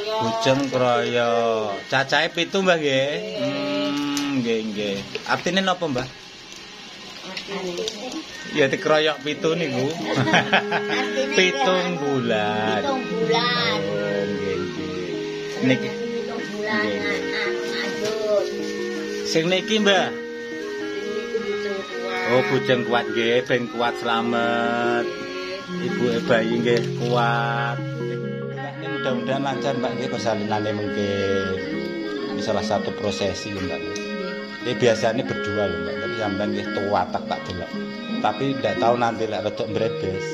Bujeng Kroyo. Cacahe 7, Mbah nggih. Nggih. Artine napa, Mbah? Ya dikeroyok 7 niku. 7 bulan. 7 bulan. Oh, nggih. Niki. Sing niki, Mbah. Oh, bujeng kuat nggih, ben kuat selamat. Ibuke bayi nggih kuat. Ini mudah-mudahan lancar, Mbak nggih, persalinane mungkin. Ini salah satu prosesi, Mbak. Ini biasanya berdua loh, Mbak. Tapi sampean nggih tua tak delok. Tapi ndak tahu nanti lek rodok mbrebes.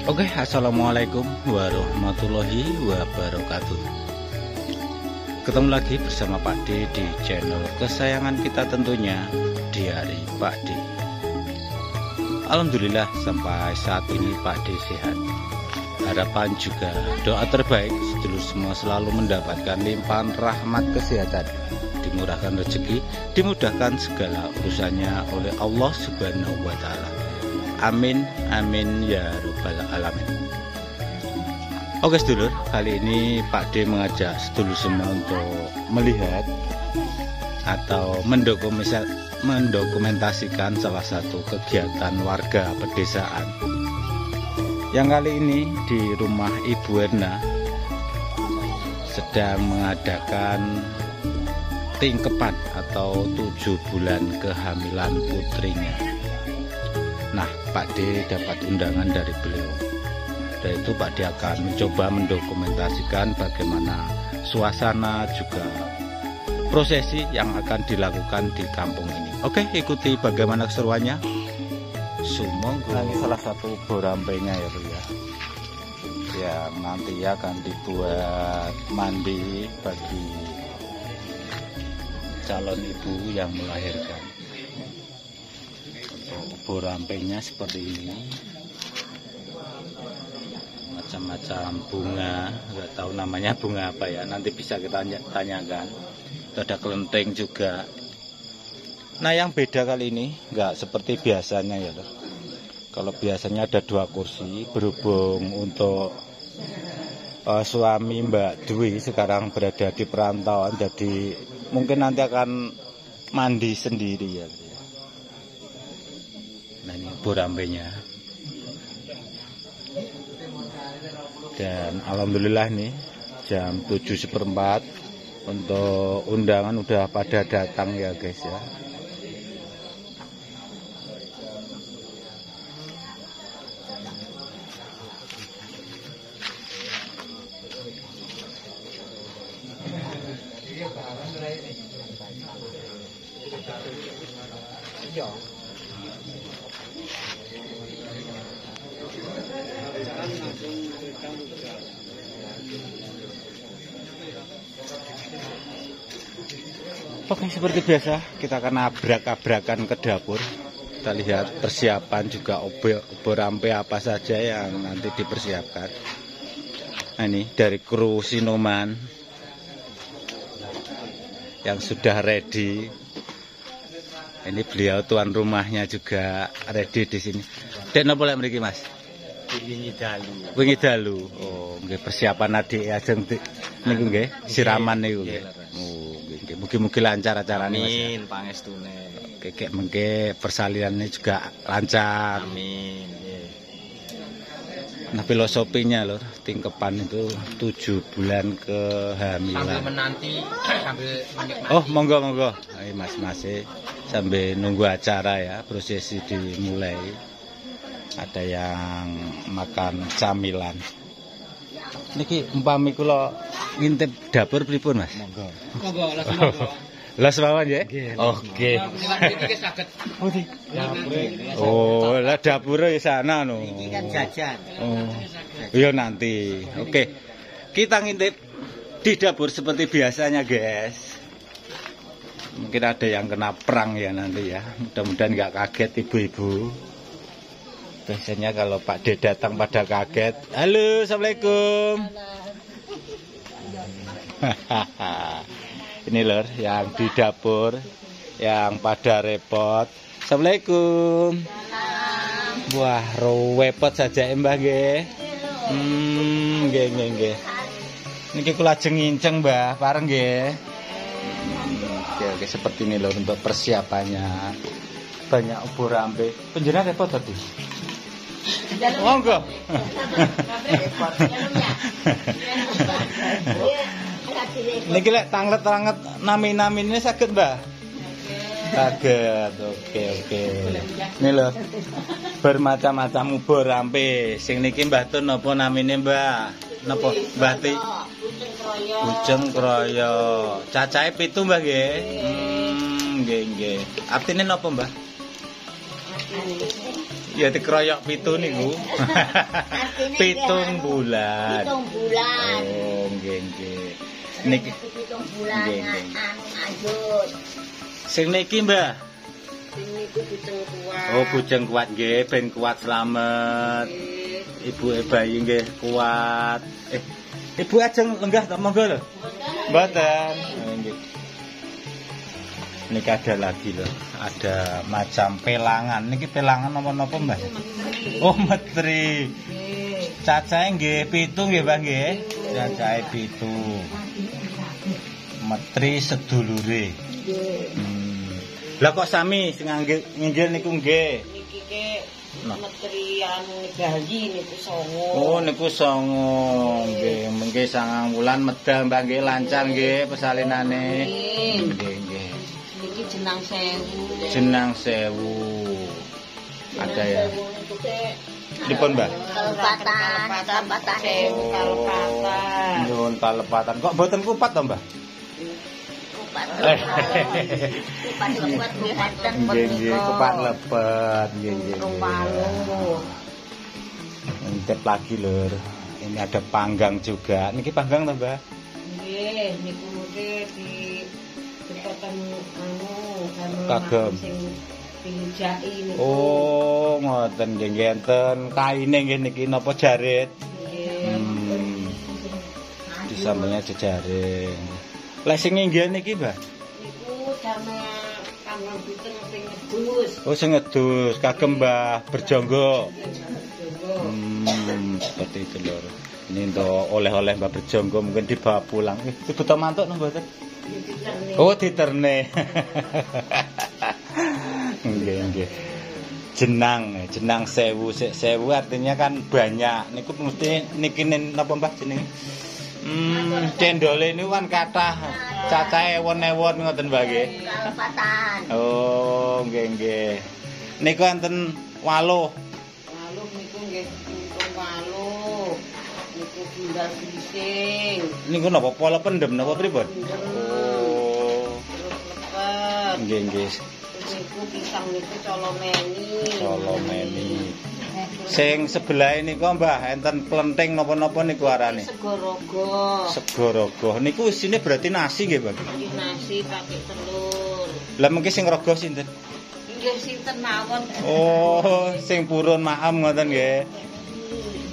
Oke, assalamualaikum warahmatullahi wabarakatuh. Ketemu lagi bersama Pak D di channel kesayangan kita tentunya, Diari Pak D. Alhamdulillah sampai saat ini Pak D sehat. Harapan juga doa terbaik sedulur semua selalu mendapatkan limpahan rahmat kesehatan, dimurahkan rezeki, dimudahkan segala urusannya oleh Allah Subhanahu wa Ta'ala. Amin, amin ya rabbal alamin. Oke sedulur, kali ini Pak D mengajak sedulur semua untuk melihat atau mendokumentasikan salah satu kegiatan warga pedesaan. Yang kali ini di rumah Ibu Erna sedang mengadakan tingkepan atau 7 bulan kehamilan putrinya. Nah, Pak D dapat undangan dari beliau. Dan itu Pak D akan mencoba mendokumentasikan bagaimana suasana juga prosesi yang akan dilakukan di kampung ini. Oke, ikuti bagaimana keseruannya. Sumonggo. Ini salah satu borampenya ya, Bu ya. Yang nanti akan dibuat mandi bagi calon ibu yang melahirkan. Borampenya seperti ini, macam-macam bunga, nggak tahu namanya bunga apa ya, nanti bisa kita tanyakan. Itu ada kelenteng juga. Nah, yang beda kali ini nggak seperti biasanya ya loh. Kalau biasanya ada 2 kursi, berhubung untuk suami Mbak Dwi sekarang berada di perantauan, jadi mungkin nanti akan mandi sendiri ya. Nah, ini borampenya. Dan alhamdulillah nih jam 7:15 untuk undangan udah pada datang ya guys ya. Oke, seperti biasa kita akan abrak-abrakan ke dapur. Kita lihat persiapan juga borampe apa saja yang nanti dipersiapkan. Nah, ini dari kru Sinoman yang sudah ready. Ini beliau tuan rumahnya juga ready di sini. Dan apa lagi mriki, Mas? Wingi dalu. Oh, nggih persiapan adik ajeng niku nggih siraman niku nggih. Oh, nggih. Mugi-mugi lancar acarane Mas. Amin, pangestune. Oke, mengke persalinannya juga lancar. Amin. Nah, filosofinya lho, tingkepan itu 7 bulan kehamilan. Sambil menanti, sambil menikmati. Oh, monggo. Ayo Mas sambil nunggu acara ya, prosesi dimulai. Ada yang makan camilan. Niki umpami kula ngintip dapur pripun, Mas? Monggo, langsung monggo. Las mawon ya? Oke. Oh, lah dapur ya sana no. Ini kan jajan. Oh. Iya nanti. Oke. Kita ngintip di dapur seperti biasanya, guys. Mungkin ada yang kena perang ya nanti ya. Mudah-mudahan nggak kaget ibu-ibu. Biasanya kalau Pak D datang pada kaget. Halo, Assalamualaikum. Ini lor yang di dapur yang pada repot. Assalamualaikum. Wah, repot saja Mbah nggih. Nggih. Niki kula ajeng nginceng Mbah, pareng nggih. Oke, seperti ini lor untuk persiapannya. Banyak ubur rampe. Penjenengan repot tadi. Monggo. Niki lek tanglet-tanglet nami-namine saged, Mbah? Saged. Oke. Ini lho. Bermacam-macam ubur rampe. Sing niki Mbah Tun napa namine, Mbah? Napa? Mbah Ti? Bujeng kroyo. Cacahe 7, Mbah nggih. Nggih. Artine napa, Mbah? Ya dikeroyok 7 niku. 7 bulan. 7 bulan. Oh, nggih. Niki 7 bulan lanjut. Sing niki, Mbah. Sing niku bujeng kuat. Oh, bujeng kuat nggih, ben kuat slamet. Ibuke bayi nggih kuat. Ibu ajeng lenggah tak monggo lho. Mboten. Nggih. Niki ada lagi loh, ada macam pelangan. Niki pelangan napa-napa, Mbah? Oh, metri. Cacahe nggih 7 nggih, Mbah nggih. Cacahe 7. Metri sedulure. Lah kok sami sing nginggil niku nggih. Niki ke metri anu bayi niku 9. Oh, niku 9. Nggih, mengke 9 wulan medal, Mbah nggih, lancar nggih persalinane. Nggih. Niki jenang 1000. Jenang 1000. Ada ya. Dipun, Mbah? Kalepatan. Kalepatan. Nyuwun kalepatan. Kok mboten kupat to, Mbah? Kupat lepet Nggih, kupat lepet. Nggih. Ngintip lagi, Lur. Ini ada panggang juga. Niki panggang to, Mbah? Nggih, niku di depotan Kagem. sing dijaki niku. Oh, ngoten nggih enten kaine nggih niki napa jarit. Disambelnya jejaring. Lek sing nggih niki, Mbah? Niku dame kanggo biteng sing ngedus. Oh, sing ngedus kagem Mbah Berjonggo. Seperti itu, Lur. Ini untuk oleh-oleh Mbah Berjonggo mungkin dibawa pulang. Dibutuh mantuk napa mboten? Oh, diterne. Nggih. Jenang 1000 artinya kan banyak. Niku mesti niki napa Mbah jenenge? Cendole niku kan kathah. Cacahe ewon-ewon ngoten Mbah nggih. Kalepatan. Oh, nggih. Niku enten 8. Waluh niku nggih waluh. Niku bundal bising. Niku napa pola pendem napa pripun? Oh. Lepet. Nggih. Niku pisang niku colomeni. Sing sebelah niku Mbah enten klenthing napa-napa niku arane? Segorogo. Niku isine berarti nasi nggih, Mbah? Nasi pakai telur. Lah mengki sing rogo sinten? Nggih sinten mawon. Oh, sing purun maem ngoten nggih.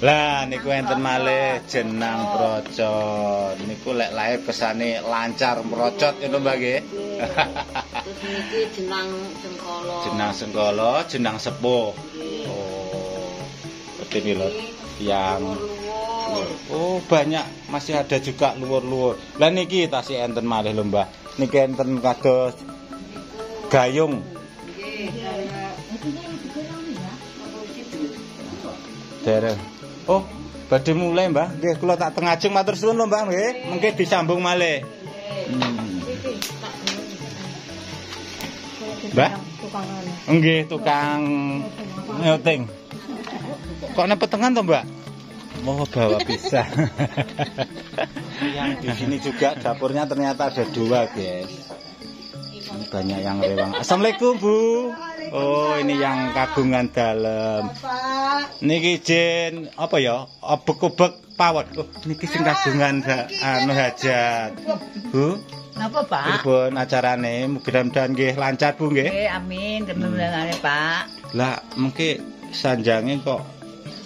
Lah niku enten malih jenang procot. Niku lek lahir kesane lancar merocot ngono Mbah nggih. Terus niki jenang sengkala. Jenang sengkala, jenang sepuh. Oh. ini loh yang oh banyak masih ada juga luwur-luwur. Lah niki tasih enten malih lho Mbah. Niki enten kados gayung. Dereng. Oh, badhe mulai Mbah. Nggih kula tak tengajeng matur suwun lho Mbah nggih. Mengke disambung malih. Mbah? Nggih, tukang nyuting. Kok nek petengan to, Mbak? Mau bawa pisah. Yang di sini juga dapurnya ternyata ada 2, guys. Ini banyak yang rewang. Assalamualaikum, Bu. Oh, ini yang kagungan dalam. Niki izin apa ya? Obek-obek pawon. Oh, niki sing kagungan anu hajat. Bu. Napa, Pak? Pripun acarane? Mudah-mudahan nggih lancar, Bu nggih. Nggih, amin. Mudah-mudahan, Pak. Lah, mengki sanjange kok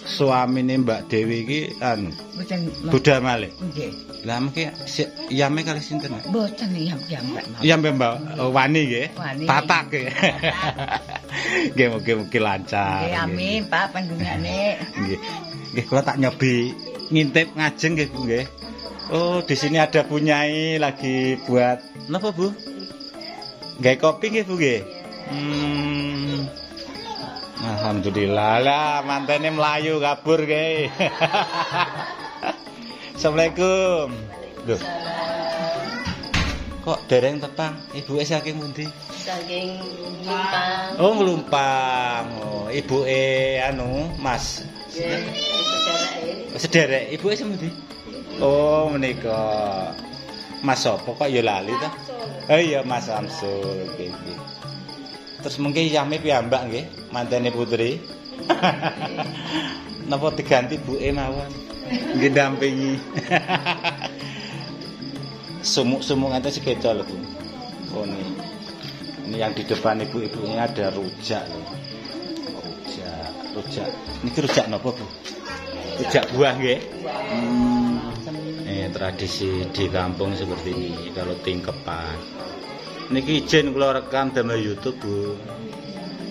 suamine Mbak Dewi iki anu Buddha malih. Nggih. Lah mengki yame kali sinten? Mboten iyam Mbak. Iyam Mbak Wani nggih. Wani. Tatak nggih. Nggih mugi-mugi lancar. Nggih, amin, Pak panjenengane. Nggih. Nggih kula tak nyobi ngintip ngajeng nggih Bu nggih. Oh, di sini ada punyai lagi buat napa, Bu? Gawe kopi nggih, Bu nggih. Alhamdulillah lah mantene mlayu kabur nggih. Assalamualaikum. Loh. Kok dereng tepang? Ibuke saking pundi? Saking Lumpang. Oh, Nglumpang. Oh, ibuke anu, Mas. Sederek. Ibuke sepundi? Oh, menika. Mas sapa kok ya lali ta? Oh iya, Mas Samsul nggih. Terus mungkin yame piyambak nggih, mantene putri. Napa diganti buke mawon? Nggih dampingi. Sumuk-sumuk enten sekeca lho, Bu. Oh ini yang di depan ibu-ibunya ada rujak loh. Rujak. Niki rujak napa, Bu? Rujak buah nggih. Tradisi di kampung seperti ini kalau tingkepan. Niki ijen kula rekam damel YouTube, Bu.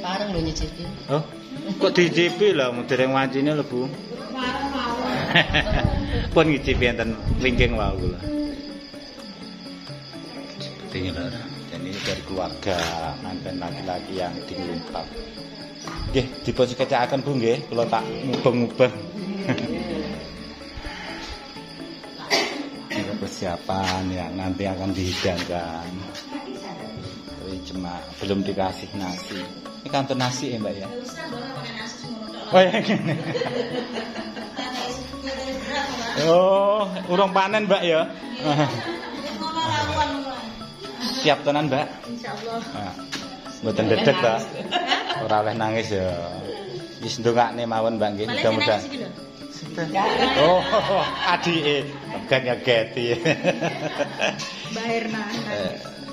Pareng lho nyicipi. Oh, kok dicicipi lah dereng wancine lho, Bu. Pun ngicipi enten wingking wae kula. Seperti ini lah. Jadi dari keluarga manten laki-laki yang di Nglumpang. Nggih, dipun sekecakaken Bu nggih, kula tak mubeng-mubeng. Persiapan yang nanti akan dihidangkan. Tapi cuma belum dikasih nasi. Ini kantor nasi ya Mbak ya? Oh ya gini. Oh, urung panen Mbak ya? Siap tenan Mbak? Insyaallah. Nah, mboten dedeg ta? Ora oleh nangis ya. Wis ndongakne mawon Mbak nggih, mudah-mudahan. Oh, adike kan ngegeti. Mbak Herna.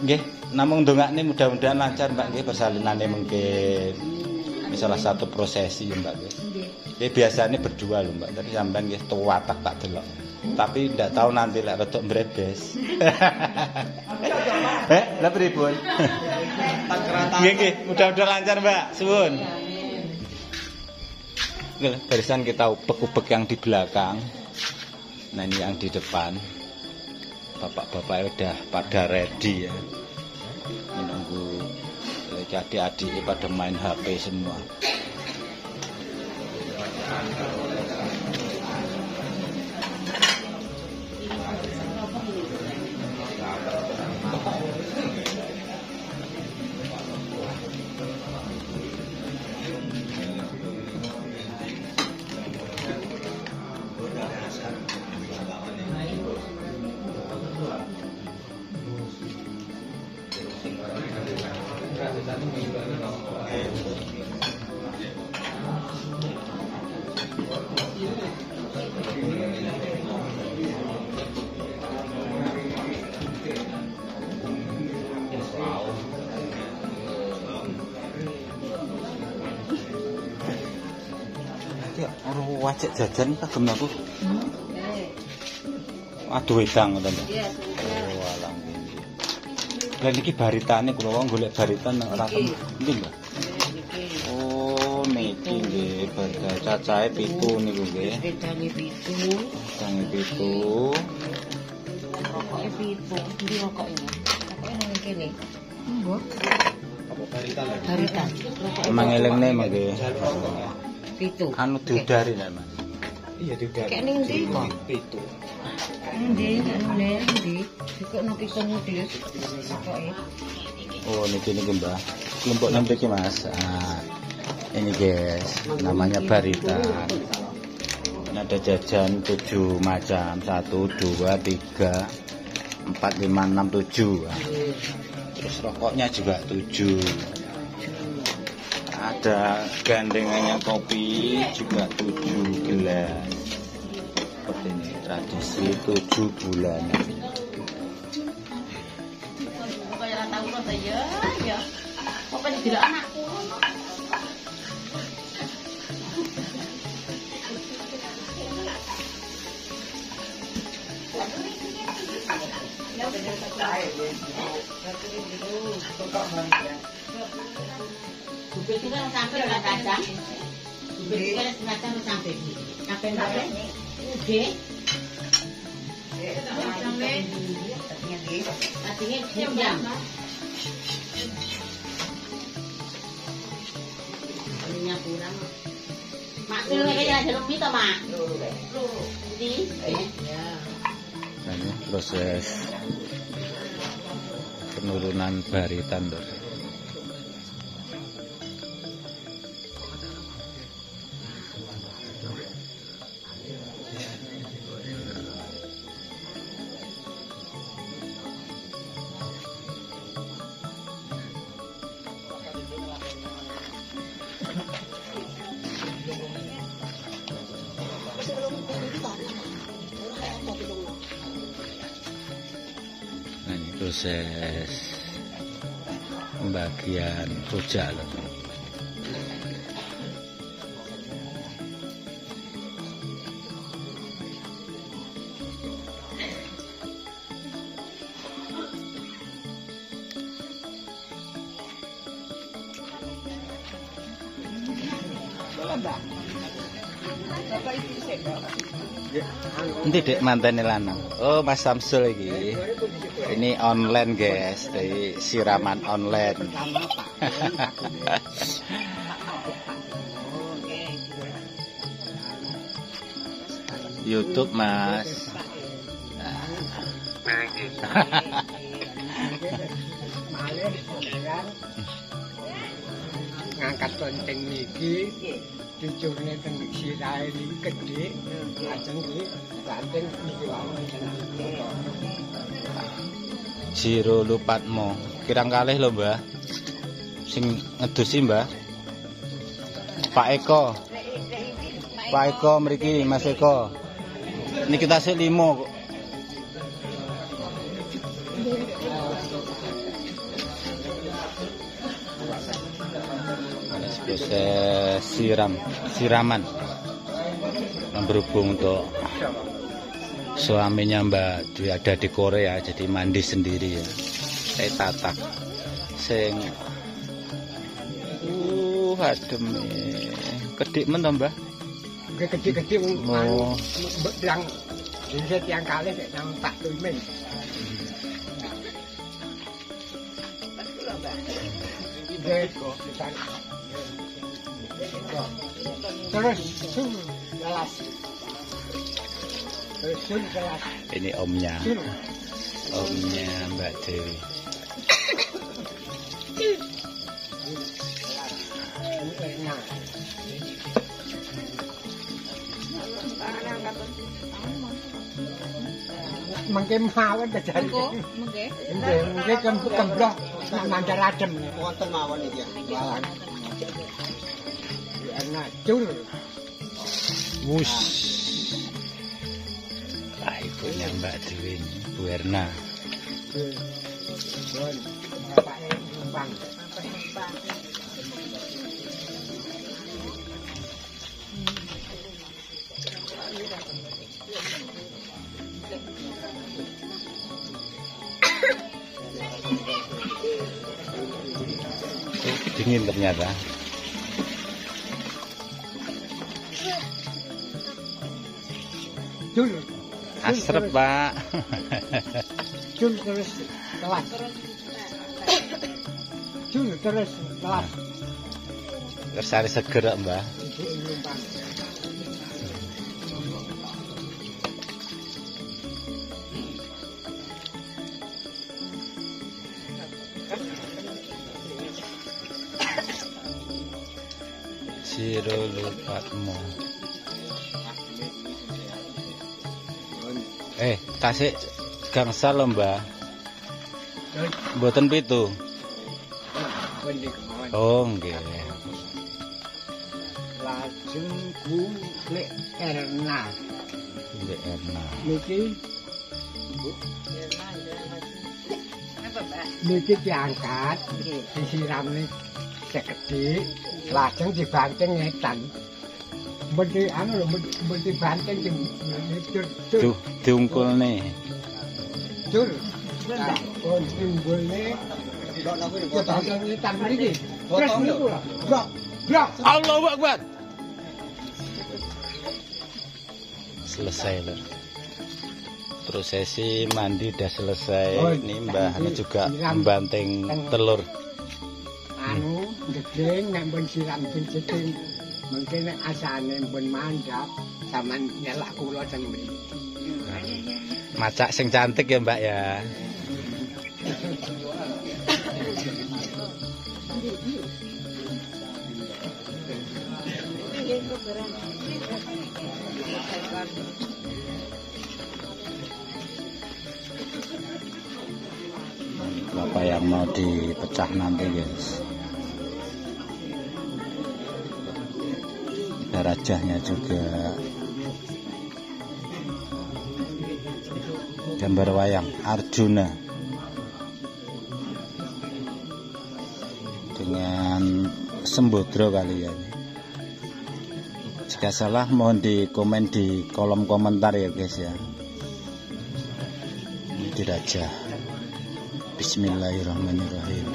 Nggih, namung ndongakne mudah-mudahan lancar Mbak nggih persalinane mungkin. Ini salah satu prosesi ya Mbak nggih. Nggih biasanya berdua lho Mbak, tapi sampean nggih tuwatak tak delok. Tapi ndak tahu nanti lek rodok mbrebes. Lah pripun? Nggih, mudah-mudahan lancar Mbak, suwun. Barisan kita ubek-ubek yang di belakang. Nah ini yang di depan. Bapak-bapak udah pada ready ya. Menunggu adik-adik pada main HP semua. Wajak jajan kagem aku. Aduh wedang ngoten. Oh alang iki. Lah niki baritane kula wong golek baritan nang ora temu. Nggih, Mbak. Oh, niki Iki nggih Barita cacahe 7 niku nggih. Wedane 7. Tangi 7. Rokoke 7. Ndi rokoke ini? Rokoke nang kene. Mbok. Barita. Emang elengne mangke. 7. Anu diudari nek Mas. Iya juga. Kayak ning ndi? 7. Ndi anune ndi? Dikokno pisang dhewe. Rokoke. Oh niki Mbah. Kelompok nembe iki Mas. Ini guys, namanya Barita. Ini ada jajan 7 macam, 1, 2, 3, 4, 5, 6, 7. Terus rokoknya juga 7. Ada gandengannya kopi juga 7 gelas. Seperti ini tradisi 7 bulanan. Pokoknya tahu kok ya. Pokoknya tidak anakku. Bubur kita sampai nggak kacang. Bubur kita kacang sampai. Sampai nggak ini? Udah. Artinya jam. Minyak kurang. Mak tuh kayaknya ada lebih toh mak. Jadi. Nah, ini proses penurunan Barita Ndor. Nah, ini proses pembagian rujak loh. Nanti dek mantan lanang. Oh Mas Samsul iki. Ini online guys, dari siraman online. YouTube Mas. Ngangkat lonceng niki cucurne teng sirahe niki gedhe lajeng iki ganteng niki wae. Jiro Lupatmo. Kirang kalih lho Mbah. Sing ngedusi Mbah. Pak Eko. Pak Eko mriki Mas Eko. Niki tasik 5 kok. Proses siraman berhubung untuk suaminya Mbak Dwi ada di Korea, jadi mandi sendiri ya. Saya tatak sing adem kedik men to Mbah. Nggih gede-gede wong Oh. yang dhisik yang kalih nek nang Pak Tuimen. Nggih kok terus jelas. Ini omnya Mbak Dewi. Mengke mawon kejari. Mengke kemblok mandar adem wonten mawon iki. Enak cul. Wush. Ibunya Mbak Dewi, Bu Erna. Bapake numpang. Dingin ternyata. Jul. Asrep, Pak. Jul terus kelas. Jul terus kelas. Kersane seger, Mbah. Siro lupatmu. Tasik gangsal lho, Mbah. Mboten pitu. Oh, nggih. Lajeng Bu Lek Erna. Lek Erna. Niki niki diangkat, disiramne segede, lajeng dibanting ngetan. Mesti anu lho, mesti banting diungkulne. Jur. Oh, diungkulne. Dibanting ngetan mriki. Terus niku lho. Blok. Allahu Akbar. Selesai lho. Prosesi mandi udah selesai. Ini Mbah juga membanting telur. Anu, gedeng nek pun siram jeneng. Mungkin nek asane pun mandap sampean nyelak kula teng mriki. Macak sing cantik ya, Mbak ya. Apa yang mau dipecah nanti, guys. Ada rajahnya juga. Gambar wayang Arjuna dengan Sembodro kali ya. Jika salah mohon di komen di kolom komentar ya, guys ya. Ini dirajah. Bismillahirrahmanirrahim.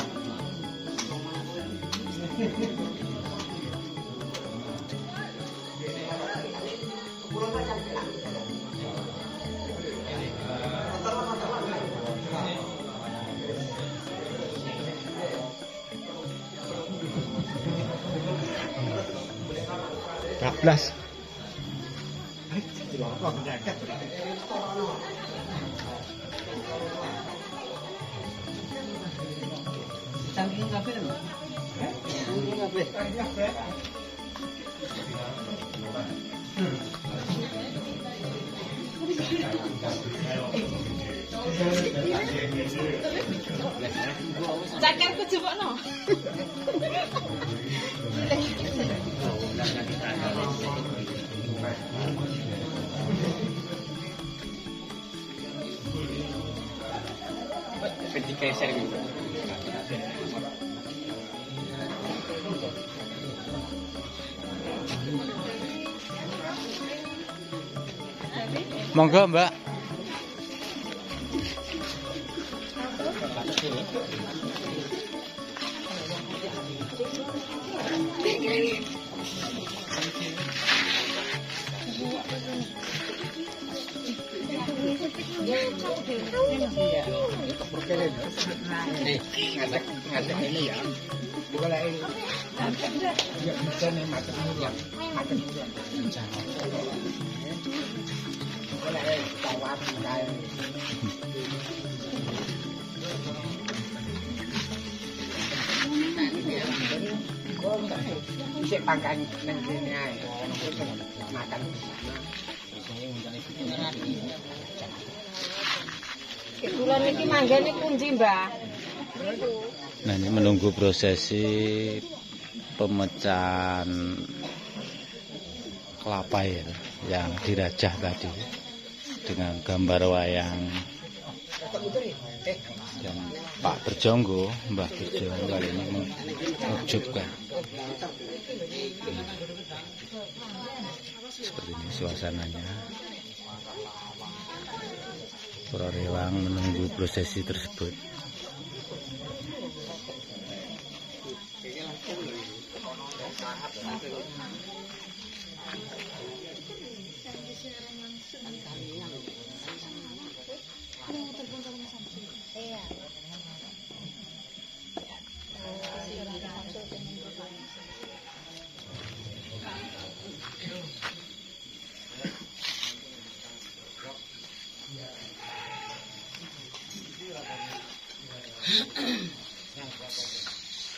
Belas. Saking kabeh lho. Saking kabeh. Cakar kejebokno. Dikeser gitu. Monggo, Mbak. Ngajak ini ya. Boleh ini. Ya bisa nih makan duluan. Boleh tawar kayak. Bisa makan nang kene ae. Makan di sana. Bulan iki manggane kunci, Mbah. Nah, ini menunggu prosesi pemecahan kelapa ya, yang dirajah tadi dengan gambar wayang dan Pak Berjonggo, Mbah Berjonggo kali ini mengejutkan. Seperti ini suasananya. Para rewang menunggu prosesi tersebut.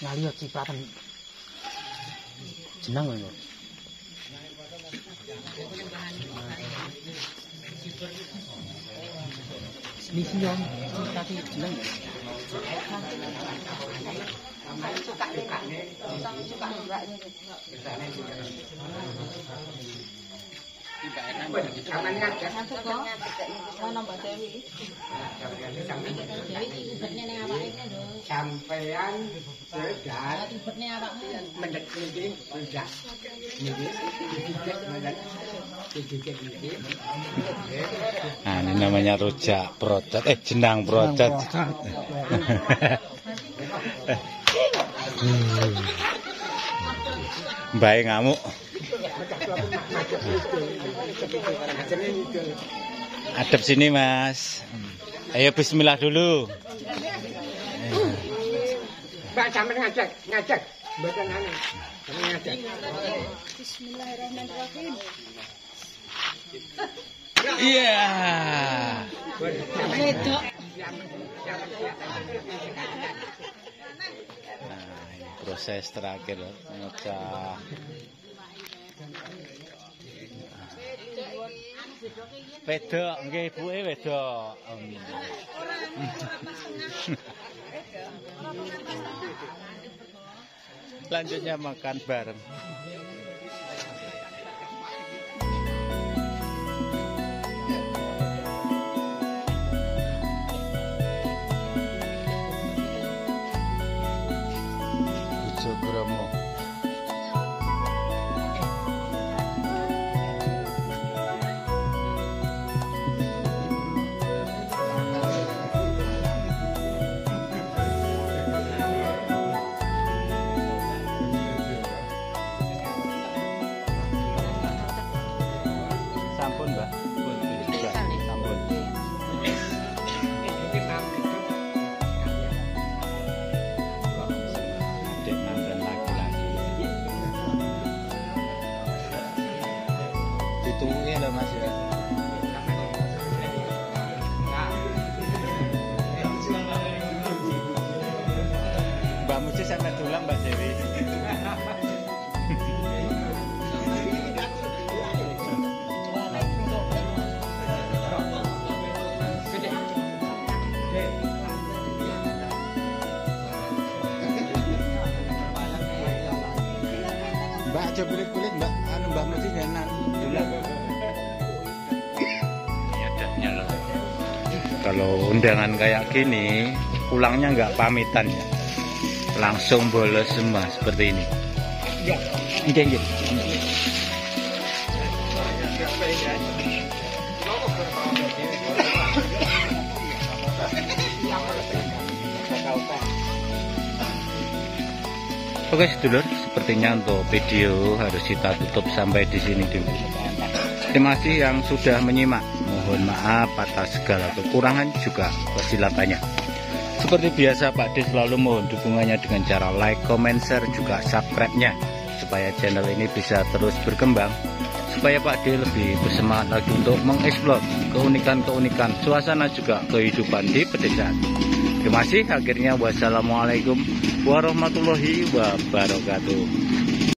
Ngaliot cipratan jenang lho. Ini siang tapi jenang. Sampean sedar mendek ini sudah Nah, ini namanya rujak procot, jenang procot. Baik ngamuk. Adep sini Mas. Ayo bismillah dulu. Mbak sampean ngajak, mboten anu. Ngajak. Bismillahirrahmanirrahim. Iya. Wedok. Nah, ini proses terakhir ngecah. Wedok, nggih ibuke wedok. Lanjutnya makan bareng. Bromo. Sampun, Mbak. Sampun. Ditungguin loh Mas ya. Mbak Muci sampai tulang Mbak Dewi. Mbak aja kulit-kulit Mbak, anu Mbak Muci enak. Kalau undangan kayak gini, pulangnya nggak pamitan ya, langsung bolos semua seperti ini. Iya. Oke sedulur, sepertinya untuk video harus kita tutup sampai di sini dulu. Terima kasih yang sudah menyimak. Mohon maaf atas segala kekurangan juga kesilapannya. Seperti biasa Pak D selalu mohon dukungannya dengan cara like, comment, share, juga subscribe-nya supaya channel ini bisa terus berkembang, supaya Pak D lebih bersemangat lagi untuk mengeksplor keunikan-keunikan suasana juga kehidupan di pedesaan. Terima kasih. Akhirnya wassalamualaikum warahmatullahi wabarakatuh.